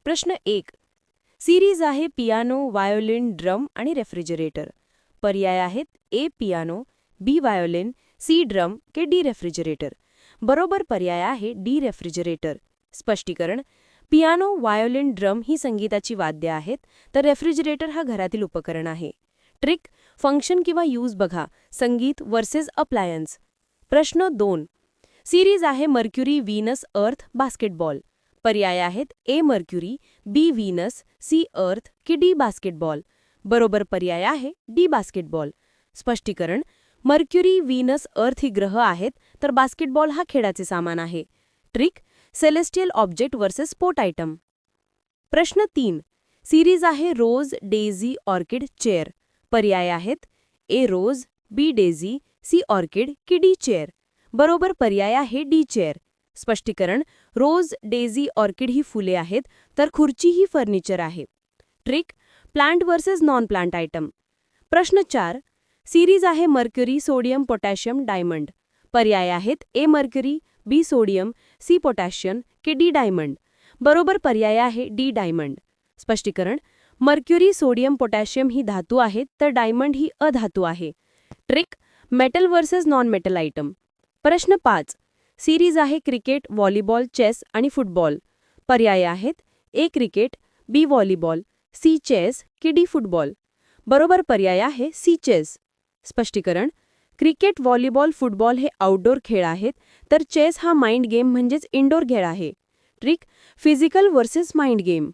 प्रश्न 1. सिरीज आहे piano, violin, drum आणि रेफ्रिजरेटर. पर्याय आहेत ए पियानो, बी व्हायोलिन, सी ड्रम के डी रेफ्रिजरेटर. बरोबर पर्याय आहे डी रेफ्रिजरेटर. स्पष्टीकरण: पियानो, व्हायोलिन, ड्रम ही संगीताची वाद्य आहेत, तर रेफ्रिजरेटर हा घरातील उपकरण आहे. ट्रिक: फंक्शन किंवा यूज बघा. संगीत वर्सेस अप्लायन्स. प्रश्न 2. सिरीज आहे मर्क्युरी, व्हीनस, अर्थ, बास्केटबॉल. पर्याय आहेत ए मर्क्युरी, बी व्हीनस, सी अर्थ की डी बास्केटबॉल. बरोबर पर्याय आहे डी बास्केटबॉल. स्पष्टीकरण: मर्क्युरी, व्हीनस, अर्थ ही ग्रह आहेत, तर बास्केटबॉल हा खेळाचे सामान आहे. Trick: celestial object versus sport item. प्रश्न 3. सिरीज आहे रोज, डेझी, ऑर्किड, चेअर. पर्याय आहेत ए रोज, बी डेझी, सी ऑर्किड की डी चेअर. बरोबर पर्याय आहे डी चेअर. स्पष्टीकरण: रोज, डेझी, ऑर्किड ही फुले आहेत, तर खुर्ची ही फर्निचर आहे. Trick: plant versus non plant item. प्रश्न 4. सिरीज आहे मर्क्युरी, सोडियम, पोटॅशियम, डायमंड. पर्याय आहेत ए मर्क्युरी, बी सोडियम, सी पोटॅशियम की डी डायमंड. बरोबर पर्याय आहे डी डायमंड. स्पष्टीकरण: मर्क्युरी, सोडियम, पोटॅशियम ही धातू आहेत, तर डायमंड ही अधातू आहे. Trick: metal versus non metal item. प्रश्न 5. सिरीज आहे क्रिकेट, व्हॉलीबॉल, चेस आणि फुटबॉल. पर्याय आहेत ए क्रिकेट, बी व्हॉलीबॉल, सी चेस की डी फुटबॉल. बरोबर पर्याय आहे सी चेस. स्पष्टीकरण: क्रिकेट, व्हॉलीबॉल, फुटबॉल हे आउटडोर खेळ आहेत, तर चेस हा माइंड गेम म्हणजेच इनडोर खेळ आहे. Trick: physical versus mind game.